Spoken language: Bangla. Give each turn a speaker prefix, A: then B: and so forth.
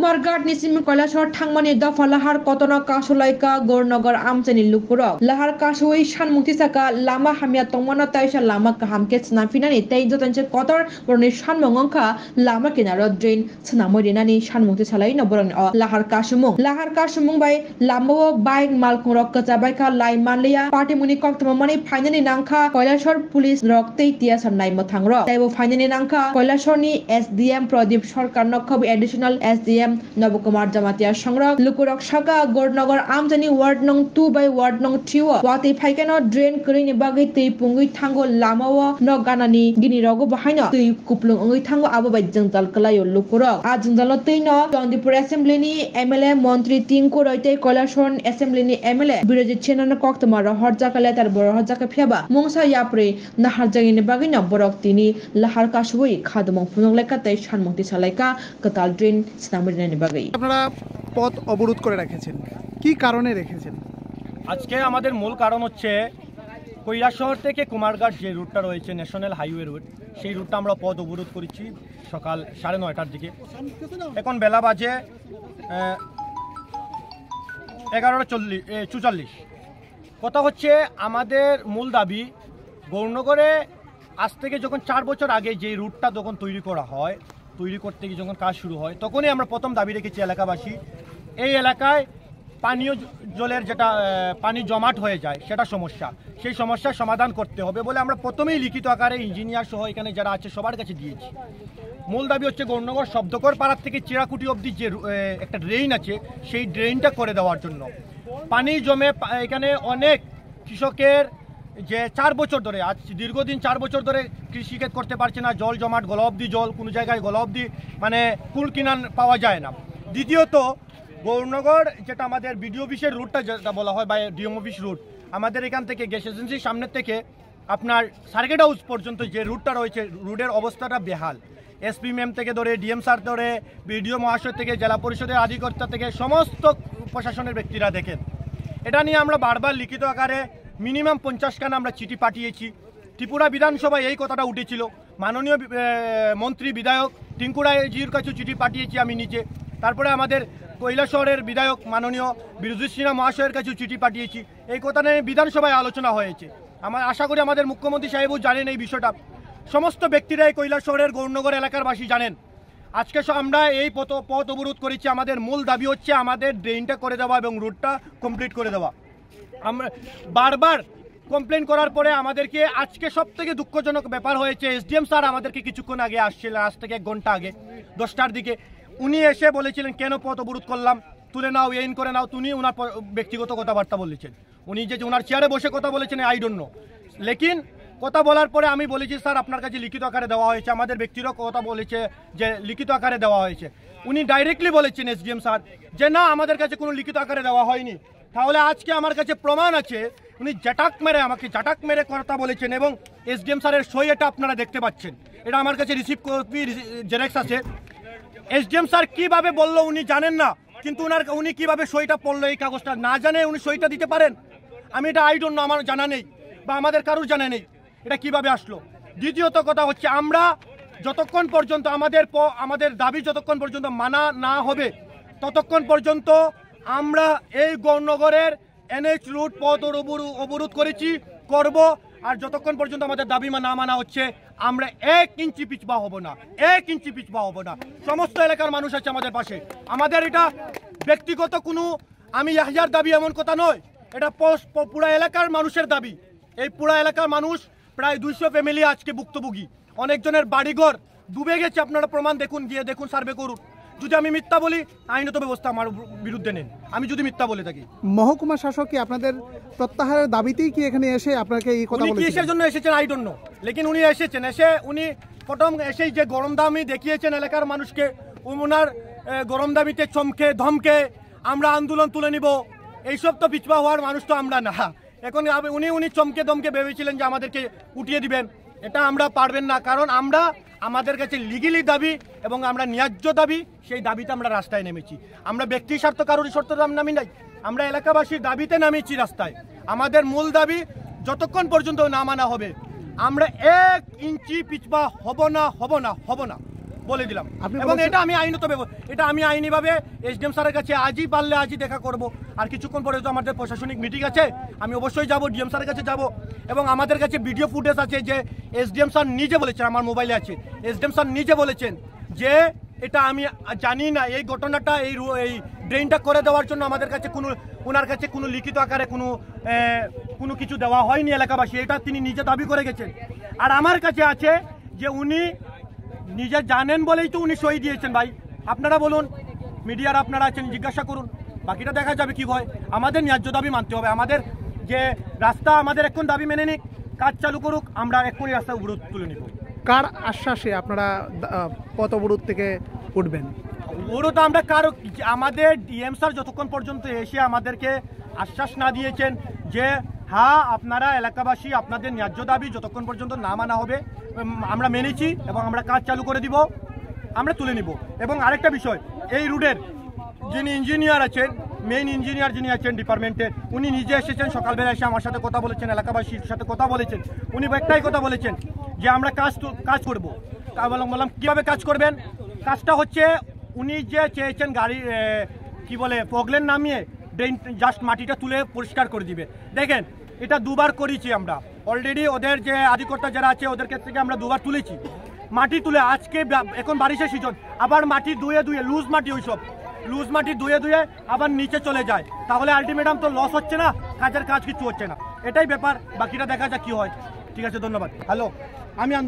A: कुमारघाट निसिम কৈলাসর थांगमानि दफा लाहार कतना कासलायका गौरनगर आमचेनि लुकुरक लाहार कासुई सानमुक्ति साका लामा हामिया तंगमाना ताइसा लामा काहामके स्नाफिनानि तै जतनसे कतर बरनि सानमंगखा लामा किनारो ड्रेन स्नामरिनानि सानमुक्ति सालाय नबरन लाहार कासुमुं बाय लामाओ बाइक मालकुंरक कचाबायका लाइमानलिया पार्टीमुनि कक्तममानि फाइनानि नांखा কৈলাসর पुलिस रक तै तिया साननाय मथांग्र तैबो फाइनानि नांखा কৈলাসরनि एसडीएम प्रदीप सरकार नखब एडिशनल एसडीएम नवकुमार जमातिया संग्रह लुकुरक साका गौरनगर आमजानि वार्ड नं 2 बाय वार्ड नं 3 वाति फाइकानो ड्रेन करिनि बागै तै पुंगै थांगो लामाओ न गानानि गिनि रगो बाहायनो तै कुप्लुं ओंगै थांगो आबो बाय जंजाल कलायो लुकुरक आ जंजाल तैनो चंदीपुर एसेम्बलिनि एमएलए मंत्री तिंकु रयतै কৈলাসর एसेम्बलिनि एमएलए बिरजित सेनानो कक्तमार हरजाका लेटार बर हरजाका फियाबा मुंसा याप्रे नाहार जागिनि बागै न बरक तिनि लाहार कासुई खादमं फुनंलेका तै सानमुक्ति सालायका कताल ड्रेन स्नामरिनानि बागै
B: আপনারা পথ অবরোধ করে রেখেছেন কি কারণে রেখেছেন?
C: আজকে আমাদের মূল কারণ হচ্ছে কৈলাসহর থেকে কুমারঘাট যে রুটটা রয়েছে ন্যাশনাল হাইওয়ে রুট, সেই রুটটা আমরা পথ অবরোধ করেছি সকাল 9:30টার দিকে। এখন বেলা বাজে 11:44। কথা হচ্ছে আমাদের মূল দাবি গৌরনগরে আজ থেকে যখন 4 বছর আগে যে রুটটা যখন তৈরি করতে গিয়ে যখন কাজ শুরু হয় তখনই আমরা প্রথম দাবি রেখেছি এলাকাবাসী এই এলাকায় পানীয় জলের যেটা পানি জমাট হয়ে যায় সেটা সমস্যা, সেই সমস্যার সমাধান করতে হবে বলে আমরা প্রথমেই লিখিত আকারে ইঞ্জিনিয়ার সহ এখানে যারা আছে সবার কাছে দিয়েছি। মূল দাবি হচ্ছে গৌরনগর শব্দকর পাড়ার থেকে চিরাকুটি অবধি যে একটা ড্রেন আছে সেই ড্রেনটা করে দেওয়ার জন্য। পানি জমে এখানে অনেক কৃষকের যে 4 বছর ধরে আজ দীর্ঘদিন 4 বছর ধরে কৃষিকাজ করতে পারছে না, জল জমাট গলা অবধি জল, কোনো জায়গায় গলা অবধি মানে কুল কিনান পাওয়া যায় না। দ্বিতীয়ত গৌরনগর যেটা আমাদের বিডিও অফিসের রুটটা যেটা বলা হয় বা ডিএম অফিস রুট, আমাদের এখান থেকে গ্যাস এজেন্সির সামনের থেকে আপনার সার্কিট হাউস পর্যন্ত যে রুটটা রয়েছে রুটের অবস্থাটা বেহাল। এসপি ম্যাম থেকে ধরে ডিএম স্যার ধরে বিডিও মহাশয় থেকে জেলা পরিষদের আধিকর্তা থেকে সমস্ত প্রশাসনের ব্যক্তিরা দেখেন। এটা নিয়ে আমরা বারবার লিখিত আকারে মিনিমাম 50 খানা আমরা চিঠি পাঠিয়েছি। ত্রিপুরা বিধানসভায় এই কথাটা উঠেছিল, মাননীয় মন্ত্রী বিধায়ক টিঙ্কু রায়জির কাছে চিঠি পাঠিয়েছি আমি নিজে। তারপরে আমাদের কৈলাসহরের বিধায়ক মাননীয় বিরজিৎ সিনহা মহাশয়ের কাছেও চিঠি পাঠিয়েছি। এই কথা নিয়ে বিধানসভায় আলোচনা হয়েছে। আমার আশা করি আমাদের মুখ্যমন্ত্রী সাহেবও জানেন এই বিষয়টা, সমস্ত ব্যক্তিরাই কৈলাসহরের গৌরনগর এলাকার বাসী জানেন। আজকে আমরা এই পথ অবরোধ করেছি। আমাদের মূল দাবি হচ্ছে আমাদের ড্রেনটা করে দেওয়া এবং রুটটা কমপ্লিট করে দেওয়া। আমরা বারবার কমপ্লেন করার পরে আমাদেরকে আজকে সবথেকে দুঃখজনক ব্যাপার হয়েছে, এসডিএম স্যার আমাদেরকে কিছুক্ষণ আগে আসছিলেন, আজ থেকে 1 ঘন্টা আগে 10টার দিকে উনি এসে বলেছিলেন কেন পথ অবরোধ করলাম, তুলে নাও, এইন করে নাও। উনি ওনার ব্যক্তিগত কথাবার্তা বলেছেন, উনি যে ওনার চেয়ারে বসে কথা বলেছেন আই ডোন্ট নো। লেকিন কথা বলার পরে আমি বলেছি স্যার আপনার কাছে লিখিত আকারে দেওয়া হয়েছে, আমাদের ব্যক্তিরও কথা বলেছে যে লিখিত আকারে দেওয়া হয়েছে। উনি ডাইরেক্টলি বলেছেন এসডিএম স্যার যে না আমাদের কাছে কোনো লিখিত আকারে দেওয়া হয়নি। তাহলে আজকে আমার কাছে প্রমাণ আছে, উনি আমাকে জাটাক মেরে কথা বলেছেন এবং এসডিএম স্যারের সই এটা আপনারা দেখতে পাচ্ছেন। এটা আমার কাছে রিসিভ কপি জেরক্স আছে। এসডিএম স্যার কিভাবে বললো উনি জানেন না, কিন্তু উনি কিভাবে সইটা পড়লো এই কাগজটা না জানে উনি সইটা দিতে পারেন? আমি এটা আই ডোন্ট নো, আমার জানা নেই বা আমাদের কারোর জানা নেই এটা কিভাবে আসলো। দ্বিতীয়ত কথা হচ্ছে আমরা যতক্ষণ পর্যন্ত আমাদের দাবি যতক্ষণ পর্যন্ত মানা না হবে ততক্ষণ পর্যন্ত আমরা এই গৌরনগরের এনএইচ রুট পথ অবরোধ করব। আর যতক্ষণ পর্যন্ত আমাদের দাবি না মানা হচ্ছে আমরা 1 ইঞ্চি পিছপা হব না, 1 ইঞ্চি পিছপা হব না। সমস্ত এলাকার মানুষ আছে আমাদের পাশে। আমাদের এটা ব্যক্তিগত কোনো আমি ইয়াহিয়ার দাবি এমন কথা নয়, এটা পুরা এলাকার মানুষের দাবি। এই পুরা এলাকার মানুষ প্রায় 200 ফ্যামিলি আজকে ভুক্তভোগী, অনেকজনের বাড়িঘর ডুবে গেছে। আপনারা প্রমাণ দেখুন, গিয়ে দেখুন, সার্ভে করুন। যদি আমি মিথ্যা বলি আইনত ব্যবস্থা আমার বিরুদ্ধে নেন, আমি যদি মিথ্যা বলে থাকি।
B: মহকুমা শাসক কি আপনাদের প্রত্যাহারের দাবিতেই কি এখানে এসে আপনাকে এই কথা বলেছেন?
C: কিসের জন্য এসেছেন আই ডোন্ট নো, লেকিন উনি এসেছেন। উনি প্রথম এসেই যে গরম দামি দেখিয়েছেন এলাকার মানুষকে, ওনার গরম দামিতে চমকে ধমকে আমরা আন্দোলন তুলে নিব, এইসব তো পিছপা হওয়ার মানুষ তো আমরা না। এখন উনি চমকে ধমকে ভেবেছিলেন যে আমাদেরকে উঠিয়ে দিবেন, এটা আমরা পারবেন না। কারণ আমাদের কাছে লিগেলি দাবি এবং আমরা ন্যায্য দাবি, সেই দাবিতে আমরা রাস্তায় নেমেছি। আমরা ব্যক্তি স্বার্থ কারোর স্বার্থ নামি নাই, আমরা এলাকাবাসীর দাবিতে নামেছি রাস্তায়। আমাদের মূল দাবি যতক্ষণ পর্যন্ত না মানা হবে আমরা 1 ইঞ্চি পিছপা হব না। বলে দিলাম।
B: আপনি
C: এবং
B: বলেছেন-
C: এটা আমি আইনিভাবে এসডিএম স্যারের কাছে আজই পারলে আজই দেখা করব। আর কিছুক্ষণ পরে তো আমাদের প্রশাসনিক মিটিং আছে, আমি অবশ্যই যাব, ডিএম স্যারের কাছে যাব। এবং আমাদের কাছে ভিডিও ফুটেজ আছে যে এসডিএম স্যার নিজে বলেছেন, আমার মোবাইলে আছে, এসডিএম স্যার নিজে বলেছেন যে এটা আমি জানি না, এই ঘটনাটা এই ড্রেনটা করে দেওয়ার জন্য আমাদের কাছে ওনার কাছে কোনো লিখিত আকারে কোনো কিছু দেওয়া হয়নি এলাকাবাসী, এটা তিনি নিজে দাবি করে গেছেন। আর আমার কাছে আছে যে উনি নিজে জানেন বলেই তো উনি সই দিয়েছেন। ভাই আপনারা বলুন, মিডিয়ার আপনারা আছেন, জিজ্ঞাসা করুন, বাকিটা দেখা যাবে কি হয়। আমাদের ন্যায্য দাবি মানতে হবে। আমাদের যে রাস্তা, আমাদের এখন দাবি মেনে নিক, কাজ চালু করুক, আমরা এক্ষুনি রাস্তা অবরোধ তুলে নিব।
B: কার আশ্বাসে আপনারা পথ অবরোধ থেকে উঠবেন?
C: অবরোধ আমরা আমাদের ডিএম স্যার যতক্ষণ পর্যন্ত এসে আমাদেরকে আশ্বাস না দিয়েছেন যে হ্যাঁ আপনারা এলাকাবাসী আপনাদের ন্যায্য দাবি যতক্ষণ পর্যন্ত না মানা হবে আমরা মেনেছি এবং আমরা কাজ চালু করে দিব, আমরা তুলে নিব। এবং আরেকটা বিষয়, এই রুটের যিনি ইঞ্জিনিয়ার আছেন, মেইন ইঞ্জিনিয়ার যিনি আছেন ডিপার্টমেন্টের, উনি নিজে এসেছেন, সকালবেলা এসে আমার সাথে কথা বলেছেন, এলাকাবাসীর সাথে কথা বলেছেন। উনি একটাই কথা বলেছেন যে আমরা কাজ করব। বললাম কীভাবে কাজ করবেন? কাজটা হচ্ছে উনি যে চেয়েছেন গাড়ি কি বলে পগলেন নামিয়ে ড্রেন জাস্ট মাটিটা তুলে পরিষ্কার করে দিবে। দেখেন এটা দুবার করেছি আমরা অলরেডি, ওদের যে আধিকর্তা যারা আছে ওদের কাছ থেকে আমরা দুবার তুলেছি মাটি তুলে। আজকে এখন বারিশের সিজন, আবার মাটি ধুয়ে লুজ মাটি, ওইসব লুজ মাটি ধুয়ে আবার নিচে চলে যায়, তাহলে আলটিমেটাম তো লস হচ্ছে না, কাজ কিছু হচ্ছে না। এটাই ব্যাপার, বাকিটা দেখা যাক কি হয়। ঠিক আছে, ধন্যবাদ। হ্যালো, আমি